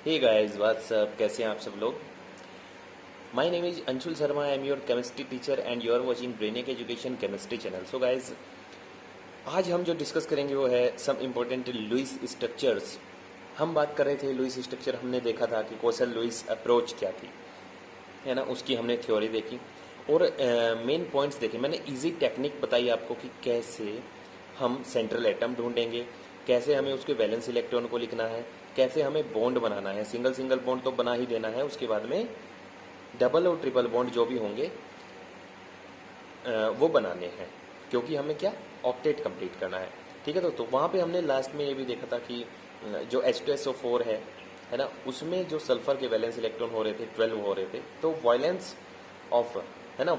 Hey guys what's up, कैसे हैं आप सब लोग। My name is Anshul Sharma, I am your chemistry teacher and you are watching Brainic education chemistry channel. So guys, आज हम जो डिस्कस करेंगे वो है सम इम्पोर्टेंट लुईस स्ट्रक्चर्स। हम बात कर रहे थे लुईस स्ट्रक्चर, हमने देखा था कि कोसल लुईस अप्रोच क्या थी, है ना, उसकी हमने थ्योरी देखी और मेन पॉइंट्स देखे। मैंने इजी टेक्निक बताई आपको कि कैसे हम सेंट्रल एटम ढूंढेंगे, कैसे हमें उसके वैलेंस इलेक्ट्रॉन को लिखना है, कैसे हमें बॉन्ड बनाना है। सिंगल सिंगल बॉन्ड तो बना ही देना है, उसके बाद में डबल और ट्रिपल बॉन्ड जो भी होंगे वो बनाने हैं, क्योंकि हमें क्या ऑक्टेट कंप्लीट करना है। ठीक है दोस्तों, वहाँ पे हमने लास्ट में ये भी देखा था कि जो H2SO4 है ना, उसमें जो सल्फर के वैलेंस इलेक्ट्रॉन हो रहे थे 12 हो रहे थे, तो वॉयलेंस ऑफ, है ना,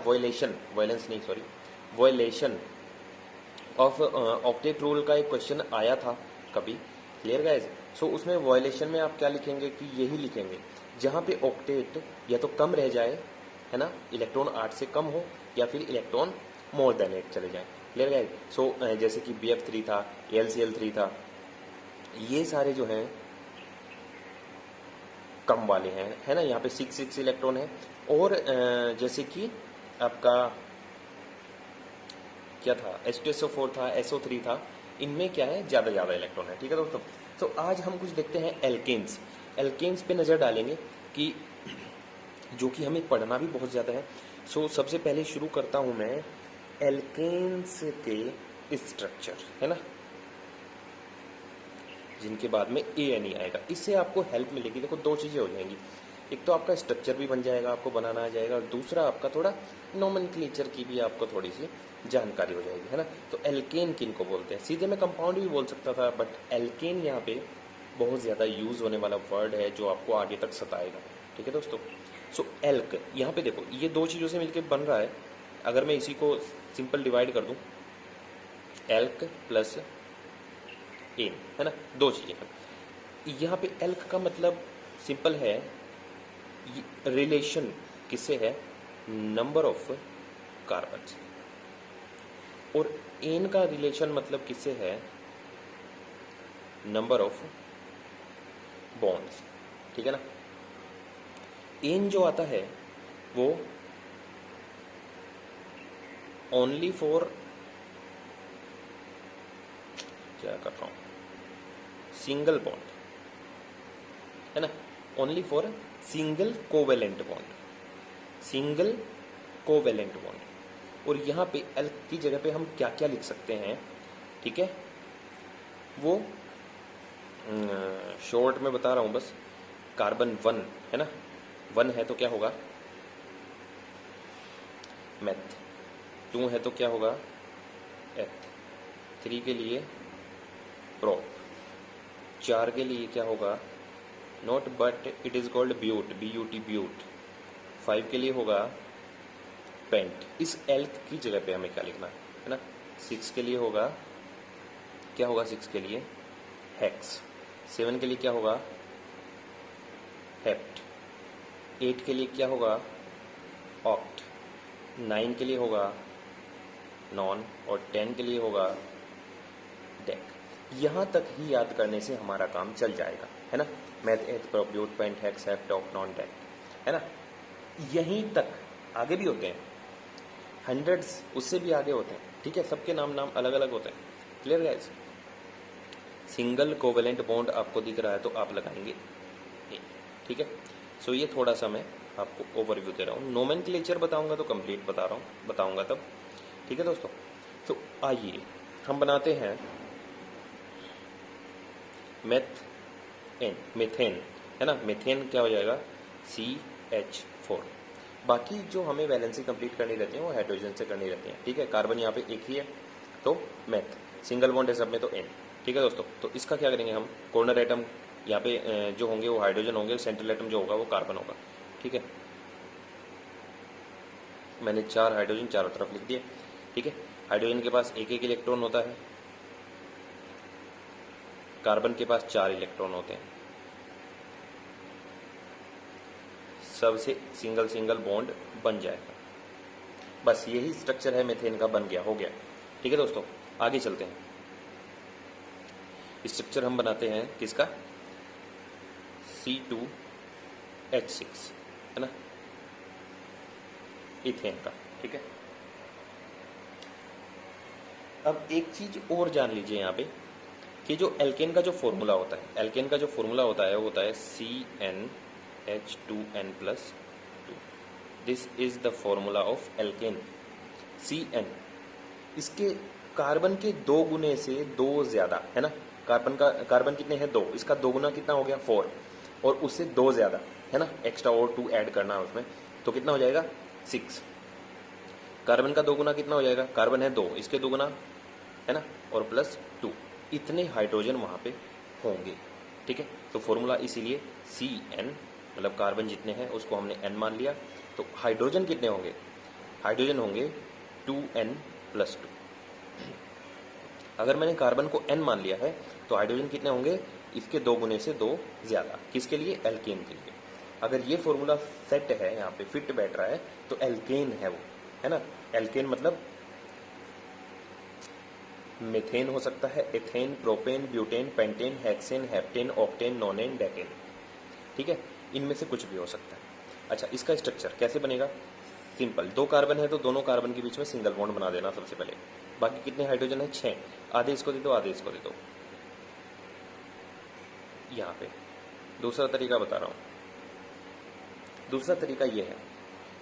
वॉयलेशन ऑफ ऑक्टेट रूल का एक क्वेश्चन आया था कभी। Clear guys. सो उसमें वॉयलेशन में आप क्या लिखेंगे कि यही लिखेंगे जहाँ पे ऑक्टेट या तो कम रह जाए, है ना, इलेक्ट्रॉन 8 से कम हो, या फिर इलेक्ट्रॉन मोर देन 8 चले जाए। Clear guys. सो जैसे कि BF3 था, LCl3 था, ये सारे जो हैं कम वाले हैं, है ना। यहाँ पे 6 इलेक्ट्रॉन है। और जैसे कि आपका क्या था, H2SO4 था, SO3 था, इनमें क्या है, ज़्यादा इलेक्ट्रॉन है। ठीक है दोस्तों। तो आज हम कुछ देखते हैं एल्केन्स। एल्केन्स पे नज़र डालेंगे कि जो कि हमें पढ़ना भी बहुत ज़्यादा है। सो सबसे पहले शुरू करता हूँ मैं एल्केन्स के स्ट्रक्चर, है ना, जिनके बाद में ANE आएगा। इससे आपको हेल्प मिलेगी। देखो, दो चीज़ें हो जाएंगी, एक तो आपका स्ट्रक्चर भी बन जाएगा, आपको बनाना आ जाएगा, और दूसरा आपका थोड़ा नोमेनक्लेचर की भी आपको थोड़ी सी जानकारी हो जाएगी, है ना। तो एल्केन किन को बोलते हैं, सीधे मैं कंपाउंड भी बोल सकता था, बट एल्केन यहाँ पे बहुत ज़्यादा यूज़ होने वाला वर्ड है जो आपको आगे तक सताएगा। ठीक है दोस्तों। सो एल्क, यहाँ पे देखो, ये दो चीज़ों से मिलकर बन रहा है। अगर मैं इसी को सिंपल डिवाइड कर दूँ, एल्क प्लस एन, है ना, दो चीज़ें हैं यहाँ पे। एल्क का मतलब सिंपल है, रिलेशन किससे है, नंबर ऑफ कार्बन से, और एन का रिलेशन मतलब किससे है, नंबर ऑफ बॉन्ड्स। ठीक है ना। एन जो आता है वो ओनली फॉर, क्या कर रहा हूं, सिंगल बॉन्ड, है ना, only for single covalent bond, single covalent bond. और यहाँ पे एल्क की जगह पे हम क्या क्या लिख सकते हैं, ठीक है, वो शॉर्ट में बता रहा हूँ बस। कार्बन 1 है ना, 1 है तो क्या होगा, मेथ। 2 है तो क्या होगा, एथ। 3 के लिए प्रोप। 4 के लिए क्या होगा, not but it is called but, BUT but. 5 के लिए होगा पेंट। इस एल्क की जगह पे हमें क्या लिखना है ना। 6 के लिए होगा, क्या होगा 6 के लिए, हेक्स। 7 के लिए क्या होगा, हेप्ट। 8 के लिए क्या होगा, ऑक्ट। 9 के लिए होगा नॉन, और 10 के लिए होगा डेक। यहाँ तक ही याद करने से हमारा काम चल जाएगा, है ना। Meth, eth, prop, but, pent, hex, hept, oct, non, dec, है ना। यहीं तक, आगे भी होते हैं हंड्रेड्स, उससे भी आगे होते हैं। ठीक है, सबके नाम अलग अलग होते हैं। Clear guys. Single covalent bond आपको दिख रहा है तो आप लगाएंगे ए। ठीक है। सो ये थोड़ा सा मैं आपको ओवरव्यू दे रहा हूँ, नोमेनक्लेचर बताऊंगा तो कंप्लीट बताऊंगा तब। ठीक है दोस्तों। तो आइए हम बनाते हैं मीथेन, है ना। मीथेन क्या हो जाएगा, CH4। बाकी जो हमें वैलेंसी कंप्लीट करनी रहती है वो हाइड्रोजन से करनी रहती है। ठीक है, कार्बन यहाँ पे एक ही है तो मेथ, सिंगल बॉन्ड है सब में तो N। ठीक है दोस्तों। तो इसका क्या करेंगे हम, कॉर्नर एटम यहाँ पे जो होंगे वो हाइड्रोजन होंगे, सेंट्रल एटम जो होगा वो कार्बन होगा। ठीक है, मैंने 4 हाइड्रोजन चारों तरफ लिख दिए। ठीक है, हाइड्रोजन के पास एक इलेक्ट्रॉन होता है, कार्बन के पास 4 इलेक्ट्रॉन होते हैं, सबसे सिंगल सिंगल बॉन्ड बन जाएगा। बस यही स्ट्रक्चर है मीथेन का, बन गया, हो गया। ठीक है दोस्तों, आगे चलते हैं। स्ट्रक्चर हम बनाते हैं किसका, C2H6, है ना, इथेन का। ठीक है, अब एक चीज और जान लीजिए यहाँ पे कि जो एल्केन का जो फॉर्मूला होता है, एल्केन का जो फॉर्मूला होता है वो होता है CnH2n+2। This is the formula of alkene. Cn इसके कार्बन के 2 गुने से 2 ज्यादा, है ना, कार्बन कितने हैं 2, इसका 2 गुना कितना हो गया 4, और उससे 2 ज्यादा, है ना, एक्स्ट्रा और 2 ऐड करना है उसमें, तो कितना हो जाएगा 6। कार्बन का 2 गुना कितना हो जाएगा, कार्बन है 2, इसके 2 गुना, है ना, और प्लस 2, इतने हाइड्रोजन वहाँ पे होंगे। ठीक है, तो फॉर्मूला इसीलिए Cn, मतलब कार्बन जितने हैं उसको हमने n मान लिया, तो हाइड्रोजन कितने होंगे, हाइड्रोजन होंगे 2n+2। अगर मैंने कार्बन को n मान लिया है तो हाइड्रोजन कितने होंगे, इसके 2 गुने से 2 ज्यादा, किसके लिए, एल्केन के लिए। अगर ये फॉर्मूला सेट है, यहाँ पे फिट बैठ रहा है, तो एल्केन है वो, है ना। एल्केन मतलब मीथेन हो सकता है, ethane, propane, butane, pentane, hexane, heptane, octane, नोनेन, decane. ठीक है, इनमें से कुछ भी हो सकता है। अच्छा, इसका स्ट्रक्चर कैसे बनेगा, सिंपल, 2 कार्बन है तो दोनों कार्बन के बीच में सिंगल बॉन्ड बना देना सबसे पहले। बाकी कितने हाइड्रोजन है, 6, आधे इसको दे दो, आधे इसको दे दो। यहाँ पे दूसरा तरीका बता रहा हूँ। दूसरा तरीका ये है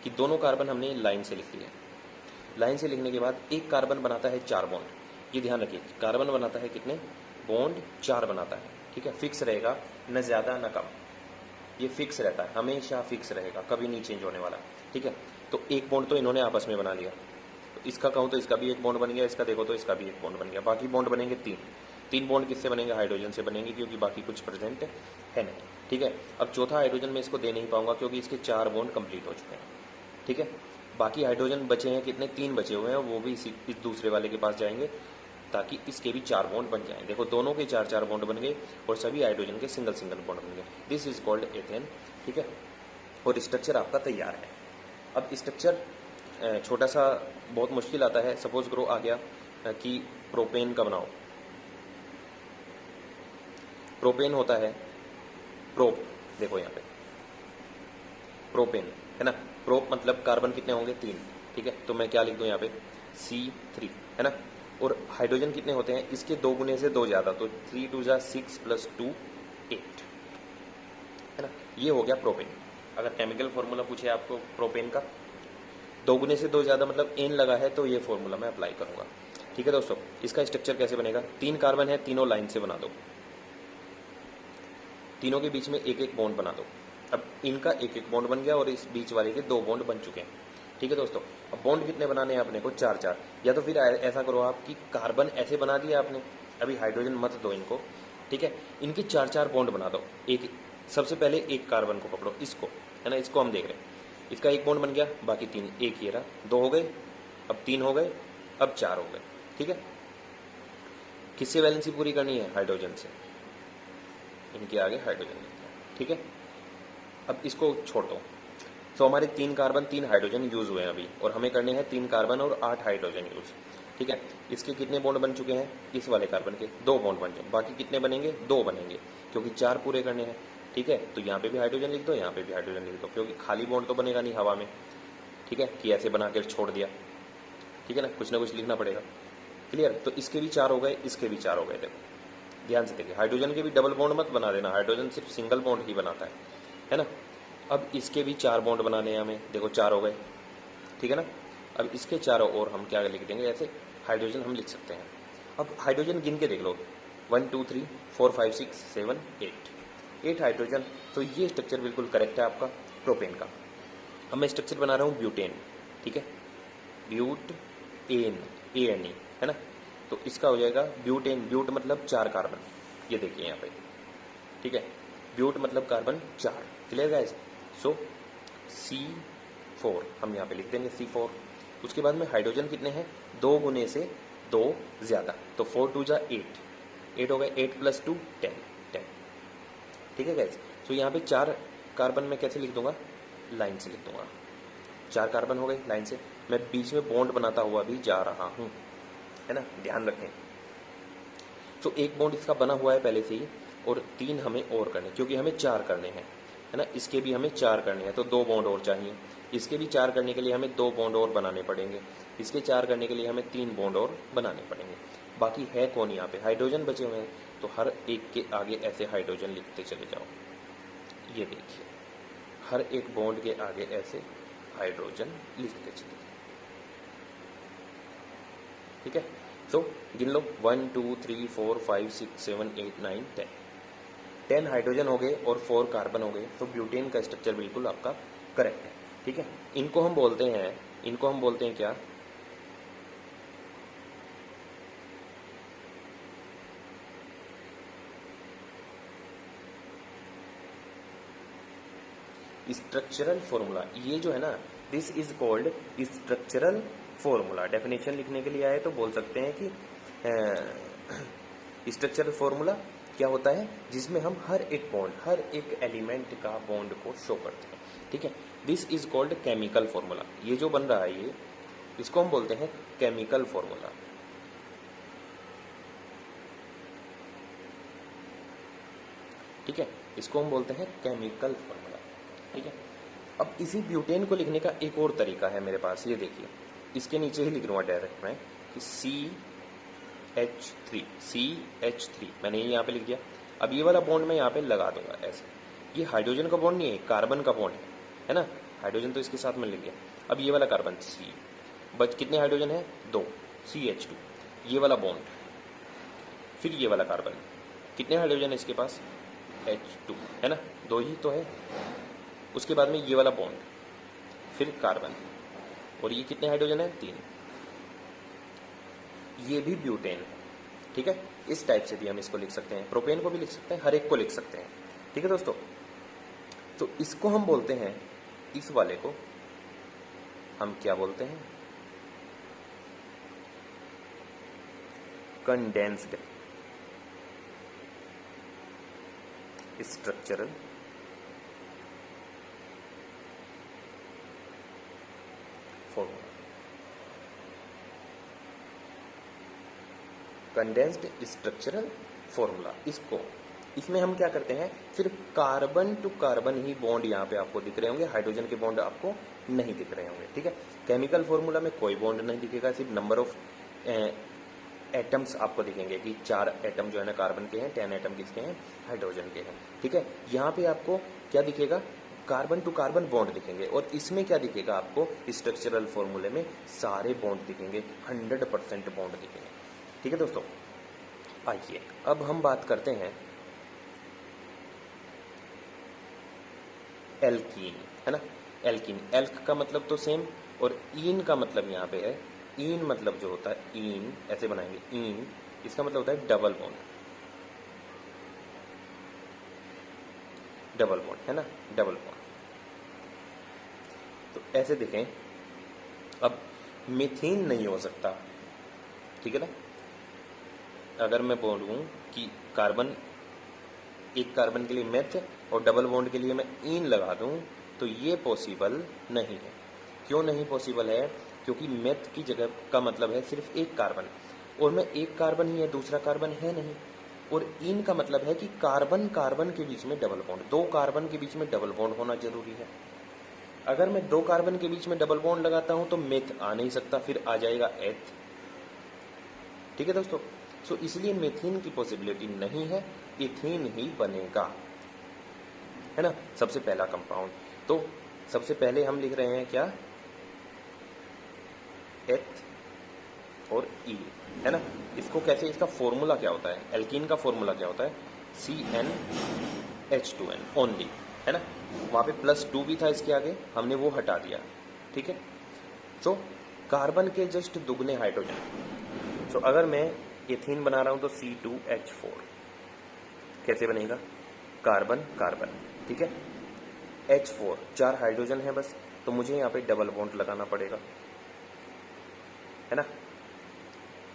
कि दोनों कार्बन हमने लाइन से लिख लिया। लाइन से लिखने के बाद एक कार्बन बनाता है 4 बॉन्ड, ये ध्यान रखिए, कार्बन बनाता है कितने बॉन्ड, 4 बनाता है। ठीक है, फिक्स रहेगा, न ज्यादा न कम, ये फिक्स रहता है, हमेशा फिक्स रहेगा, कभी नहीं चेंज होने वाला। ठीक है, तो एक बॉन्ड तो इन्होंने आपस में बना लिया, तो इसका कहूँ तो इसका भी एक बॉन्ड बन गया, इसका देखो तो इसका भी एक बॉन्ड बन गया। बाकी बॉन्ड बनेंगे 3 बॉन्ड किससे बनेंगे, हाइड्रोजन से बनेंगे, क्योंकि बाकी कुछ प्रेजेंट है नहीं। ठीक है, अब चौथा हाइड्रोजन में इसको दे नहीं पाऊंगा क्योंकि इसके 4 बॉन्ड कंप्लीट हो चुके हैं। ठीक है, बाकी हाइड्रोजन बचे हैं कितने, 3 बचे हुए हैं, वो भी इस दूसरे वाले के पास जाएंगे ताकि इसके भी 4 बॉन्ड बन जाएं। देखो दोनों के 4 बॉन्ड बन गए और सभी हाइड्रोजन के सिंगल बॉन्ड बन गए। This is called ethane. ठीक है, और स्ट्रक्चर आपका तैयार है। अब स्ट्रक्चर छोटा सा बहुत मुश्किल आता है। सपोज करो आ गया कि प्रोपेन का बनाओ। प्रोपेन होता है प्रोप, देखो यहाँ पे प्रोपेन, है ना, प्रोप मतलब कार्बन कितने होंगे 3। ठीक है, तो मैं क्या लिख दूं यहाँ पे C3, है ना, और हाइड्रोजन कितने होते हैं, इसके 2 गुने से 2 ज्यादा, तो 3 2 जा 6 + 2 8, है ना, ये हो गया प्रोपेन। अगर केमिकल फॉर्मूला पूछे आपको प्रोपेन का, 2 गुने से 2 ज्यादा मतलब एन लगा है, तो ये फॉर्मूला मैं अप्लाई करूंगा। ठीक है दोस्तों, इसका स्ट्रक्चर कैसे बनेगा, 3 कार्बन है, तीनों लाइन से बना दो, तीनों के बीच में एक एक बॉन्ड बना दो। अब इनका एक एक बॉन्ड बन गया और इस बीच वाले के 2 बॉन्ड बन चुके हैं। ठीक है दोस्तों, अब बॉन्ड कितने बनाने हैं अपने को, 4 या तो फिर ऐसा करो आप कि कार्बन ऐसे बना दिया आपने, अभी हाइड्रोजन मत दो इनको। ठीक है, इनके 4 बॉन्ड बना दो। एक सबसे पहले एक कार्बन को पकड़ो, इसको, है ना, इसको हम देख रहे हैं, इसका एक बॉन्ड बन गया, बाकी 3, एक ये रहा, 2 हो गए, अब 3 हो गए, अब 4 हो गए। ठीक है, किससे वैलेंसी पूरी करनी है, हाइड्रोजन से, इनके आगे हाइड्रोजन लिखते हैं। ठीक है, अब इसको छोड़ दो, तो हमारे 3 कार्बन 3 हाइड्रोजन यूज हुए हैं अभी, और हमें करने हैं 3 कार्बन और 8 हाइड्रोजन यूज। ठीक है, इसके कितने बॉन्ड बन चुके हैं, इस वाले कार्बन के 2 बॉन्ड बन चुके, बाकी कितने बनेंगे, 2 बनेंगे, क्योंकि 4 पूरे करने हैं। ठीक है, तो यहाँ पे भी हाइड्रोजन लिख दो, यहाँ पे भी हाइड्रोजन लिख दो, क्योंकि खाली बॉन्ड तो बनेगा नहीं हवा में। ठीक है, कि ऐसे बना कर छोड़ दिया, ठीक है ना कुछ लिखना पड़ेगा। क्लियर, तो इसके भी 4 हो गए, इसके भी 4 हो गए। देखो ध्यान से देखिए, हाइड्रोजन के भी डबल बॉन्ड मत बना देना, हाइड्रोजन सिर्फ सिंगल बॉन्ड ही बनाता है ना। अब इसके भी 4 बॉन्ड बनाने हैं हमें, देखो 4 हो गए, ठीक है ना। अब इसके चारों ओर हम क्या लिख देंगे, ऐसे हाइड्रोजन हम लिख सकते हैं। अब हाइड्रोजन गिन के देख लो, 1 2 3 4 5 6 7 8 हाइड्रोजन। तो ये स्ट्रक्चर बिल्कुल करेक्ट है आपका प्रोपेन का। अब मैं स्ट्रक्चर बना रहा हूँ ब्यूटेन, ठीक है, ब्यूटेन ANE, है ना। तो इसका हो जाएगा ब्यूटेन, ब्यूट मतलब 4 कार्बन, ये देखिए यहाँ पे, ठीक है, ब्यूट मतलब कार्बन 4। क्लियर गाइस, सो C4 हम यहाँ पे लिख देंगे C4। उसके बाद में हाइड्रोजन कितने हैं, 2 गुने से 2 ज्यादा, तो 4 2 जा 8 हो गए, 8 + 2 10। ठीक है गाइस, सो यहाँ पे 4 कार्बन में कैसे लिख दूंगा, लाइन से लिख दूंगा। 4 कार्बन हो गए लाइन से, मैं बीच में बॉन्ड बनाता हुआ भी जा रहा हूँ, है ना, ध्यान रखें। तो एक बॉन्ड इसका बना हुआ है पहले से ही, और 3 हमें और करने, क्योंकि हमें 4 करने हैं, है ना। इसके भी हमें 4 करने हैं तो 2 बॉन्ड और चाहिए। इसके भी 4 करने के लिए हमें 2 बॉन्ड और बनाने पड़ेंगे। इसके 4 करने के लिए हमें 3 बॉन्ड और बनाने पड़ेंगे। बाकी है कौन यहाँ पे? हाइड्रोजन बचे हुए हैं, तो हर एक के आगे ऐसे हाइड्रोजन लिखते चले जाओ। ये देखिए, हर एक बॉन्ड के आगे ऐसे हाइड्रोजन लिखते चले जाओ। ठीक है, तो गिन लो 1 2 3 4 5 6 7 8 9 10। 10 हाइड्रोजन हो गए और 4 कार्बन हो गए, तो ब्यूटेन का स्ट्रक्चर बिल्कुल आपका करेक्ट है। ठीक है, इनको हम बोलते हैं क्या? Structural formula. ये जो है ना, this is called structural formula. Definition लिखने के लिए आए तो बोल सकते हैं कि स्ट्रक्चरल फॉर्मूला क्या होता है, जिसमें हम हर एक बॉन्ड, हर एक एलिमेंट का बॉन्ड को शो करते हैं। ठीक है, this is called chemical formula. ये जो बन रहा है ये, इसको हम बोलते हैं केमिकल फॉर्मूला। ठीक है, इसको हम बोलते हैं केमिकल फॉर्मूला। ठीक है, अब इसी ब्यूटेन को लिखने का एक और तरीका है मेरे पास। ये देखिए, इसके नीचे ही लिख लूँगा डायरेक्ट मैं कि CH3 मैंने ये यहाँ पे लिख दिया। अब ये वाला बॉन्ड मैं यहाँ पे लगा दूंगा ऐसे। ये हाइड्रोजन का बॉन्ड नहीं है, कार्बन का बॉन्ड है ना। हाइड्रोजन तो इसके साथ में लिख दिया। अब ये वाला कार्बन C, बच कितने हाइड्रोजन है? 2, CH2। ये वाला बॉन्ड, फिर ये वाला कार्बन, कितने हाइड्रोजन है इसके पास? H2, है ना, 2 ही तो है। उसके बाद में ये वाला बॉन्ड, फिर कार्बन, और ये कितने हाइड्रोजन है? 3। ये भी ब्यूटेन है। ठीक है, इस टाइप से भी हम इसको लिख सकते हैं, प्रोपेन को भी लिख सकते हैं, हर एक को लिख सकते हैं। ठीक है दोस्तों, तो इसको हम बोलते हैं, इस वाले को हम क्या बोलते हैं? Condensed structural formula. Condensed structural formula, इसमें हम क्या करते हैं, सिर्फ कार्बन टू कार्बन ही बॉन्ड यहाँ पे आपको दिख रहे होंगे, हाइड्रोजन के बॉन्ड आपको नहीं दिख रहे होंगे। ठीक है, केमिकल फॉर्मूला में कोई बॉन्ड नहीं दिखेगा, सिर्फ नंबर ऑफ एटम्स आपको दिखेंगे कि 4 एटम जो है ना कार्बन के हैं, 10 एटम किसके हैं? हाइड्रोजन के हैं। ठीक है, यहाँ पे आपको क्या दिखेगा? कार्बन टू कार्बन बॉन्ड दिखेंगे। और इसमें क्या दिखेगा आपको? स्ट्रक्चरल फॉर्मूले में सारे बॉन्ड दिखेंगे, 100% बॉन्ड दिखेंगे। ठीक है दोस्तों, आइए अब हम बात करते हैं एल्कीन, है ना। एल्कीन, एल्क का मतलब तो सेम, और ईन का मतलब यहाँ पे है, ईन मतलब जो होता है, ईन ऐसे बनाएंगे, ईन इसका मतलब होता है डबल बॉन्ड, डबल बॉन्ड, है ना, डबल बॉन्ड। तो ऐसे देखें, अब मीथेन नहीं हो सकता, ठीक है ना। अगर मैं बोलूं कि कार्बन, एक कार्बन के लिए मेथ और डबल बॉन्ड के लिए मैं ईन लगा दूं, तो ये पॉसिबल नहीं है। क्यों नहीं पॉसिबल है? क्योंकि मेथ की जगह का मतलब है सिर्फ एक कार्बन, और मैं एक कार्बन ही है, दूसरा कार्बन है नहीं। और इन का मतलब है कि कार्बन कार्बन के बीच में डबल बॉन्ड, 2 कार्बन के बीच में डबल बॉन्ड होना जरूरी है। अगर मैं 2 कार्बन के बीच में डबल बॉन्ड लगाता हूं तो मेथ आ नहीं सकता, फिर आ जाएगा एथ। ठीक है दोस्तों, सो इसलिए मेथेन की पॉसिबिलिटी नहीं है, इथेन ही बनेगा, है ना, सबसे पहला कंपाउंड। तो सबसे पहले हम लिख रहे हैं क्या? एथ और ई, है ना। इसको कैसे, इसका फॉर्मूला क्या होता है? एल्कीन का फॉर्मूला क्या होता है? CnH2n ओनली, है ना। वहां पे +2 भी था इसके आगे, हमने वो हटा दिया। ठीक है, तो कार्बन के जस्ट दुगने हाइड्रोजन। तो अगर मैं एथीन बना रहा हूं तो C2H4 कैसे बनेगा? कार्बन कार्बन, ठीक है, H4, 4 हाइड्रोजन है बस, तो मुझे यहाँ पे डबल बॉन्ड लगाना पड़ेगा, है ना।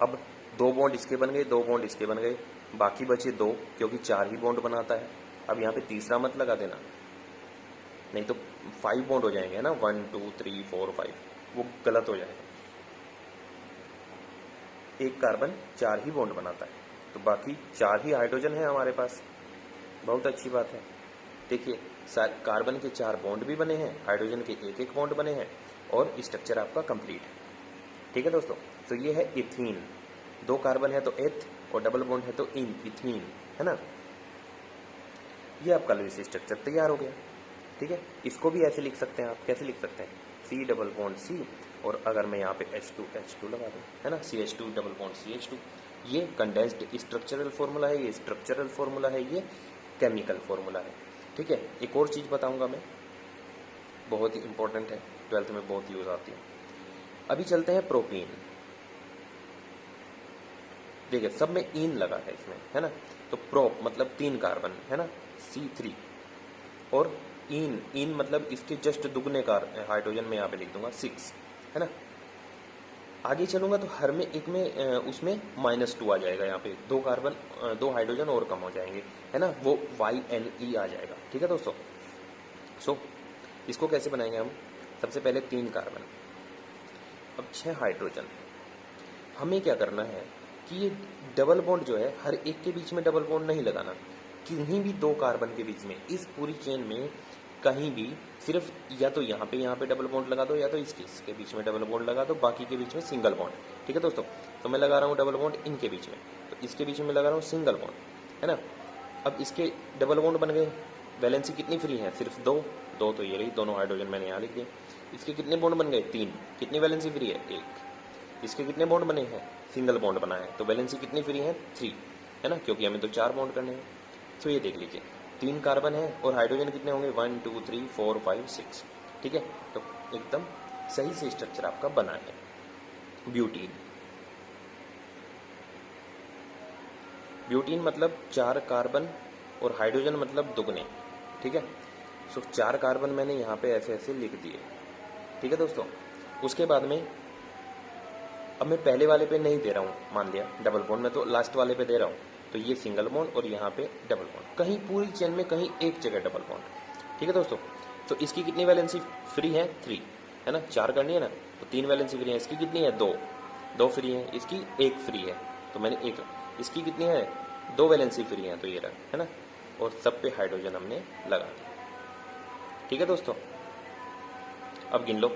अब 2 बॉन्ड इसके बन गए, 2 बॉन्ड इसके बन गए, बाकी बचे 2, क्योंकि 4 ही बॉन्ड बनाता है। अब यहाँ पे तीसरा मत लगा देना, नहीं तो 5 बॉन्ड हो जाएंगे, है ना, 1 2 3 4 5, वो गलत हो जाएगा। एक कार्बन 4 ही बॉन्ड बनाता है, तो बाकी 4 ही हाइड्रोजन है हमारे पास, बहुत अच्छी बात है। देखिए कार्बन के 4 बॉन्ड भी बने हैं, हाइड्रोजन के एक एक बॉन्ड बने हैं और स्ट्रक्चर आपका कंप्लीट है। ठीक है दोस्तों, तो ये है इथीन। 2 कार्बन है तो एथ और डबल बॉन्ड है तो इन, इथीन, है ना। ये आपका लुईस स्ट्रक्चर तैयार हो गया। ठीक है, इसको भी ऐसे लिख सकते हैं आप। कैसे लिख सकते हैं? C डबल बॉन्ड C और अगर मैं यहाँ पे H2 लगा दूँ, है ना, CH2 डबल बॉन्ड CH2। ये कंडेंस्ड स्ट्रक्चरल फॉर्मूला है, ये स्ट्रक्चरल फॉर्मूला है, ये केमिकल फॉर्मूला है। ठीक है, एक और चीज़ बताऊंगा मैं, बहुत ही इंपॉर्टेंट है, 12th में बहुत यूज आती है। अभी चलते हैं प्रोपीन। देखिए सब में इन लगा है इसमें, है ना, तो प्रोप मतलब 3 कार्बन, है ना, C3 और इन मतलब इसके जस्ट दुगने का हाइड्रोजन में यहाँ पे लिख दूंगा 6, है ना। आगे चलूंगा तो हर में एक में उसमें -2 आ जाएगा, यहाँ पे 2 कार्बन 2 हाइड्रोजन और कम हो जाएंगे, है ना, वो YNE आ जाएगा। ठीक है दोस्तों, सो इसको कैसे बनाएंगे हम? सबसे पहले 3 कार्बन, अब 6 हाइड्रोजन। हमें क्या करना है कि ये डबल बॉन्ड जो है हर एक के बीच में डबल बॉन्ड नहीं लगाना, किन्हीं भी 2 कार्बन के बीच में, इस पूरी चेन में कहीं भी सिर्फ या तो यहाँ पे डबल बॉन्ड लगा दो, या तो इसके बीच में डबल बॉन्ड लगा दो, बाकी के बीच में सिंगल बॉन्ड। ठीक है दोस्तों, तो मैं लगा रहा हूँ डबल बॉन्ड इनके बीच में, तो इसके बीच में लगा रहा हूँ सिंगल बॉन्ड, है ना। अब इसके डबल बॉन्ड बन गए, वैलेंसी कितनी फ्री है? सिर्फ 2। तो ये रही दोनों हाइड्रोजन, मैंने यहाँ लिख दिए। इसके कितने बॉन्ड बन गए? 3। कितनी वैलेंसी फ्री है? 1। इसके कितने बॉन्ड बने हैं? सिंगल बॉन्ड बना है, तो वैलेंसी कितनी फ्री है? 3, है ना, क्योंकि हमें तो 4 बॉन्ड करने हैं। तो ये देख लीजिए 3 कार्बन है और हाइड्रोजन कितने होंगे? 1 2 3 4 5 6। ठीक है, तो एकदम सही से स्ट्रक्चर आपका बना है। ब्यूटीन मतलब 4 कार्बन और हाइड्रोजन मतलब दुगने। ठीक है, सो 4 कार्बन मैंने यहाँ पे ऐसे ऐसे लिख दिए। ठीक है दोस्तों, उसके बाद में अब मैं पहले वाले पे नहीं दे रहा हूँ, मान लिया डबल बॉन्ड, मैं तो लास्ट वाले पे दे रहा हूँ, तो ये सिंगल बॉन्ड और यहाँ पे डबल बॉन्ड, कहीं पूरी चेन में कहीं एक जगह डबल बॉन्ड। ठीक है दोस्तों, तो इसकी कितनी वैलेंसी फ्री है? 3, है ना, 4 करनी है ना, तो 3 वैलेंसी फ्री है। इसकी कितनी है? 2 फ्री है, इसकी 1 फ्री है, तो मैंने 1। इसकी कितनी है? 2 वैलेंसी फ्री है, तो ये रहा, है ना, और सब पे हाइड्रोजन हमने लगा दिया। ठीक है दोस्तों, अब गिन लो,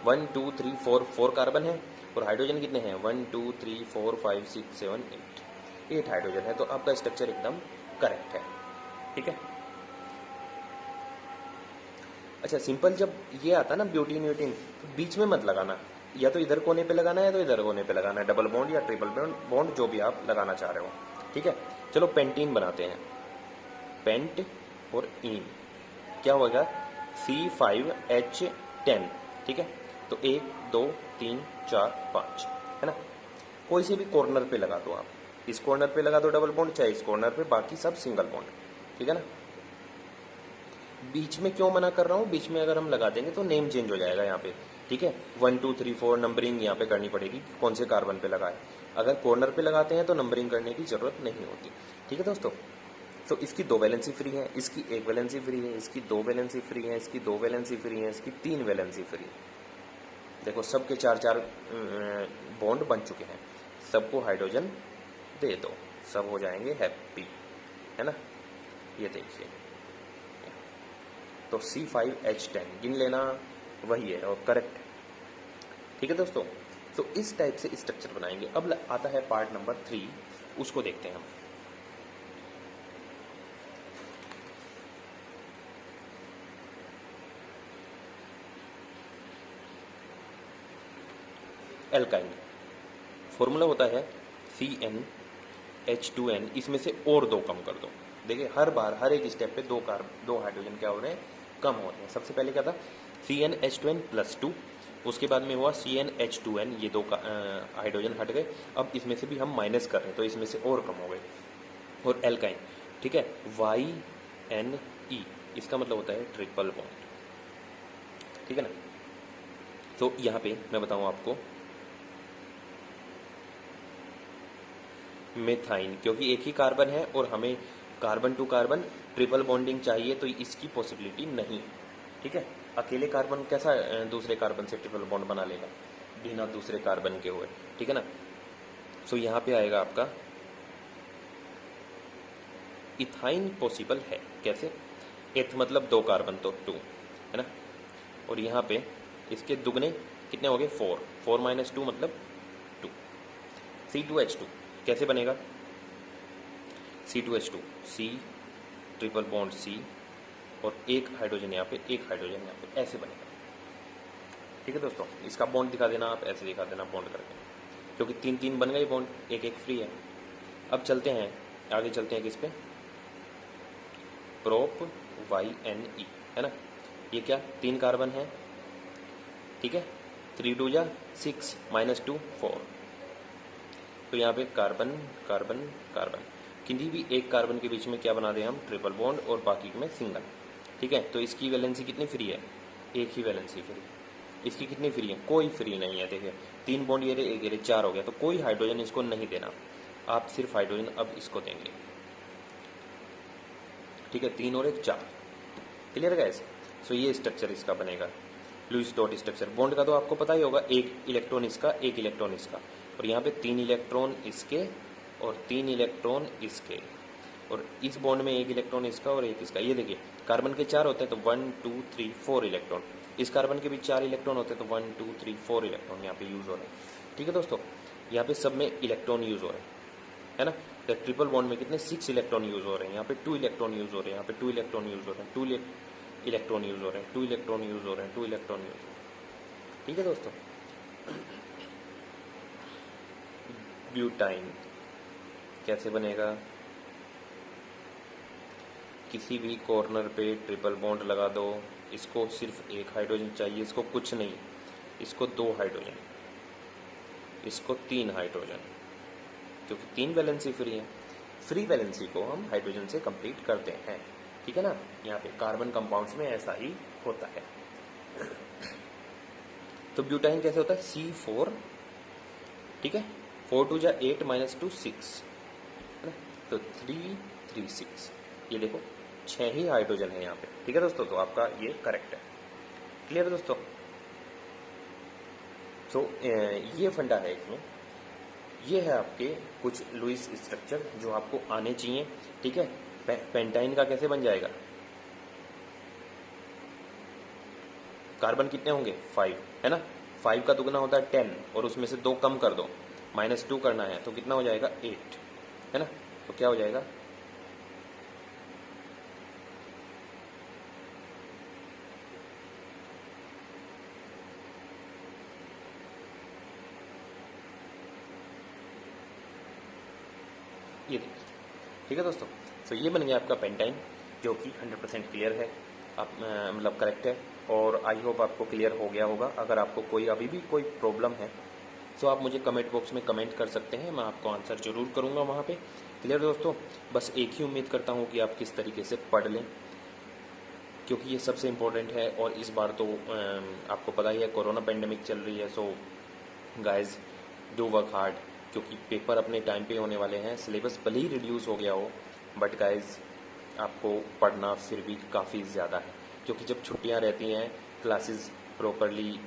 1 2 3 4 कार्बन है और हाइड्रोजन कितने हैं? 1 2 3 4 5 6 7 8 हाइड्रोजन है, तो आपका स्ट्रक्चर एकदम करेक्ट है। ठीक है, अच्छा सिंपल, जब ये आता है ना ब्यूटीन व्यूटीन, तो बीच में मत लगाना, या तो इधर कोने पे लगाना है तो इधर कोने पे लगाना है, डबल बॉन्ड या ट्रिपल बॉन्ड जो भी आप लगाना चाह रहे हो। ठीक है, चलो पेंटीन बनाते हैं। पेंट और इन क्या होगा? C5H10। ठीक है, तो 1 2 3 4 5, है ना, कोई से भी कॉर्नर पे लगा दो आप, इस कॉर्नर पे लगा दो डबल बॉन्ड, चाहे इस कॉर्नर पे, बाकी सब सिंगल बॉन्ड। ठीक है ना, बीच में क्यों मना कर रहा हूँ? बीच में अगर हम लगा देंगे तो नेम चेंज हो जाएगा यहाँ पे। ठीक है, 1 2 3 4 नंबरिंग यहाँ पे करनी पड़ेगी, कौन से कार्बन पे लगाए। अगर कॉर्नर पे लगाते हैं तो नंबरिंग करने की जरूरत नहीं होती। ठीक है दोस्तों, तो इसकी 2 वैलेंसी फ्री है, इसकी 1 वैलेंसी फ्री है, इसकी 2 वैलेंसी फ्री है, इसकी 2 वैलेंसी फ्री है, इसकी 3 वैलेंसी फ्री। देखो सबके 4 बॉन्ड बन चुके हैं, सबको हाइड्रोजन दे दो, सब हो जाएंगे हैप्पी, है ना। ये देखिए, तो C5H10 गिन लेना, वही है और करेक्ट। ठीक है दोस्तों, तो इस टाइप से स्ट्रक्चर बनाएंगे। अब आता है पार्ट नंबर 3, उसको देखते हैं हम। एल्काइन फॉर्मूला होता है CnH2n, इसमें से और 2 कम कर दो। देखिए हर बार हर एक स्टेप पे 2 हाइड्रोजन क्या हो रहे हैं? कम हो रहे हैं। सबसे पहले क्या था? CnH2n + 2, उसके बाद में हुआ CnH2n, ये 2 हाइड्रोजन हट गए। अब इसमें से भी हम माइनस कर रहे हैं, तो इसमें से और कम हो गए। और एल्काइन, ठीक है, YNE, इसका मतलब होता है ट्रिपल बॉन्ड। ठीक है ना, तो यहाँ पे मैं बताऊँ आपको, मेथाइन, क्योंकि एक ही कार्बन है और हमें carbon to carbon triple bonding चाहिए, तो इसकी पॉसिबिलिटी नहीं। ठीक है, अकेले कार्बन कैसा दूसरे कार्बन से ट्रिपल बॉन्ड बना लेगा बिना दूसरे कार्बन के हुए। ठीक है ना, सो यहाँ पे आएगा आपका इथाइन पॉसिबल है। कैसे? एथ मतलब 2 कार्बन तो 2 है ना, और यहाँ पे इसके दुगने कितने हो गए 4, 4 - 2 मतलब 2। C2H2 कैसे बनेगा? C2H2 C triple bond C और एक हाइड्रोजन यहाँ पे, एक हाइड्रोजन यहाँ पे, ऐसे बनेगा। ठीक है दोस्तों, इसका बॉन्ड दिखा देना आप, ऐसे दिखा देना बॉन्ड करके, क्योंकि 3 बन गए बॉन्ड, एक फ्री है। अब चलते हैं आगे, चलते हैं किस पे, प्रोप YNE है ना, ये क्या 3 कार्बन है, ठीक है, 3 2 जा 6 -2 4, तो यहाँ पे कार्बन कार्बन कार्बन, किसी भी एक कार्बन के बीच में क्या बना दें हम, ट्रिपल बॉन्ड, और बाकी में सिंगल। ठीक है, तो इसकी वैलेंसी कितनी फ्री है, एक ही वैलेंसी फ्री। इसकी कितनी फ्री है, कोई फ्री नहीं है। देखिए 3 बॉन्ड ये रहे, एक ये रहे, 4 हो गया, तो कोई हाइड्रोजन इसको नहीं देना, आप सिर्फ हाइड्रोजन अब इसको देंगे। ठीक है, 3 और 1 4, क्लियर गाइस। सो ये स्ट्रक्चर इसका बनेगा, लुईस डॉट स्ट्रक्चर। बॉन्ड का तो आपको पता ही होगा, एक इलेक्ट्रॉन इसका, एक इलेक्ट्रॉन इसका, और यहाँ पे 3 इलेक्ट्रॉन इसके और 3 इलेक्ट्रॉन इसके, और इस बॉन्ड में एक इलेक्ट्रॉन इसका और एक इसका। ये देखिए कार्बन के 4 होते हैं तो 1 2 3 4 इलेक्ट्रॉन, इस कार्बन के भी 4 इलेक्ट्रॉन होते हैं तो 1 2 3 4 इलेक्ट्रॉन यहाँ पे यूज हो रहे हैं। ठीक है दोस्तों, यहाँ पे सब में इलेक्ट्रॉन यूज हो रहे हैं, है ना। तो ट्रिपल बॉन्ड में कितने 6 इलेक्ट्रॉन यूज हो रहे हैं, यहाँ पे 2 इलेक्ट्रॉन यूज हो रहे हैं, यहाँ पे 2 इलेक्ट्रॉन यूज हो रहे हैं, 2 इलेक्ट्रॉन यूज हो रहे हैं, 2 इलेक्ट्रॉन यूज हो रहे हैं, 2 इलेक्ट्रॉन यूज हो रहे हैं। ठीक है दोस्तों, ब्यूटाइन कैसे बनेगा, किसी भी कॉर्नर पे ट्रिपल बॉन्ड लगा दो, इसको सिर्फ एक हाइड्रोजन चाहिए, इसको कुछ नहीं, इसको 2 हाइड्रोजन, इसको 3 हाइड्रोजन, क्योंकि 3 वैलेंसी फ्री है। फ्री वैलेंसी को हम हाइड्रोजन से कंप्लीट करते हैं। ठीक है ना, यहाँ पे कार्बन कंपाउंड्स में ऐसा ही होता है। तो ब्यूटाइन कैसे होता है, C4, ठीक है, 4 2 जा 8 -2 6 है ना, तो 3 3 6, ये देखो 6 ही हाइड्रोजन है यहाँ पे। ठीक है दोस्तों, तो आपका ये करेक्ट है। क्लियर है दोस्तों। तो ये फंडा है इसमें, ये है आपके कुछ लुईस स्ट्रक्चर जो आपको आने चाहिए। ठीक है, पेंटाइन का कैसे बन जाएगा, कार्बन कितने होंगे 5 है ना, 5 का दुगना होता है 10, और उसमें से 2 कम कर दो, -2 करना है, तो कितना हो जाएगा 8 है ना, तो क्या हो जाएगा, ये देखिए। ठीक है दोस्तों, तो ये बन गया आपका पेंटाइन, जो कि 100% क्लियर है, आप मतलब करेक्ट है, और आई होप आपको क्लियर हो गया होगा। अगर आपको कोई अभी भी कोई प्रॉब्लम है तो आप मुझे कमेंट बॉक्स में कमेंट कर सकते हैं, मैं आपको आंसर जरूर करूंगा वहाँ पे। क्लियर दोस्तों, बस एक ही उम्मीद करता हूँ कि आप किस तरीके से पढ़ लें, क्योंकि ये सबसे इम्पोर्टेंट है। और इस बार तो आपको पता ही है कोरोना पेंडेमिक चल रही है, so guys do work hard, क्योंकि पेपर अपने टाइम पे होने वाले हैं। सिलेबस भले ही रिड्यूस हो गया हो, बट गाइज आपको पढ़ना फिर भी काफ़ी ज़्यादा है, क्योंकि जब छुट्टियां रहती हैं, क्लासेस प्रॉपरली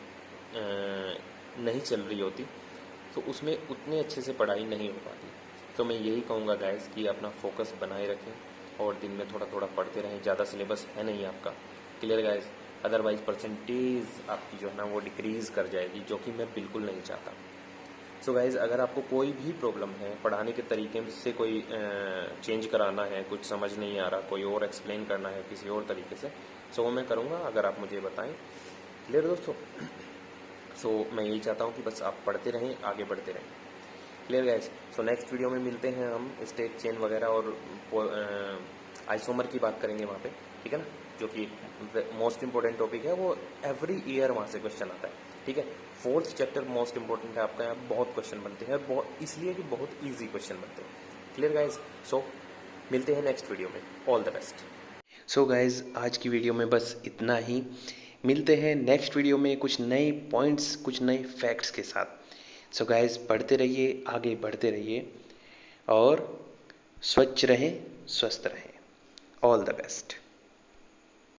नहीं चल रही होती, तो उसमें उतने अच्छे से पढ़ाई नहीं हो पाती। तो मैं यही कहूँगा गाइज कि अपना फोकस बनाए रखें और दिन में थोड़ा थोड़ा पढ़ते रहें। ज़्यादा सिलेबस है नहीं आपका, क्लियर गाइज, अदरवाइज परसेंटेज आपकी जो है ना वो डिक्रीज़ कर जाएगी, जो कि मैं बिल्कुल नहीं चाहता। सो गाइज़, अगर आपको कोई भी प्रॉब्लम है, पढ़ाने के तरीके से कोई चेंज कराना है, कुछ समझ नहीं आ रहा, कोई और एक्सप्लेन करना है किसी और तरीके से, सो वो मैं करूँगा अगर आप मुझे बताएं। क्लियर दोस्तों, सो मैं यही चाहता हूँ कि बस आप पढ़ते रहें, आगे बढ़ते रहें। Clear guys, so next video में मिलते हैं हम, स्टेट चेन वगैरह और आइसोमर की बात करेंगे वहाँ पे, ठीक है ना, जो कि मोस्ट इंपॉर्टेंट टॉपिक है, वो एवरी ईयर वहाँ से क्वेश्चन आता है। ठीक है, 4th चैप्टर मोस्ट इंपॉर्टेंट है आपका, यहाँ बहुत क्वेश्चन बनते हैं, बहुत इसलिए कि बहुत ईजी क्वेश्चन बनते हैं। क्लियर गाइज, सो मिलते हैं नेक्स्ट वीडियो में, all the best. So guys, आज की वीडियो में बस इतना ही, मिलते हैं नेक्स्ट वीडियो में कुछ नए पॉइंट्स, कुछ नए फैक्ट्स के साथ। सो गाइज, पढ़ते रहिए, आगे बढ़ते रहिए और स्वच्छ रहें, स्वस्थ रहें। All the best.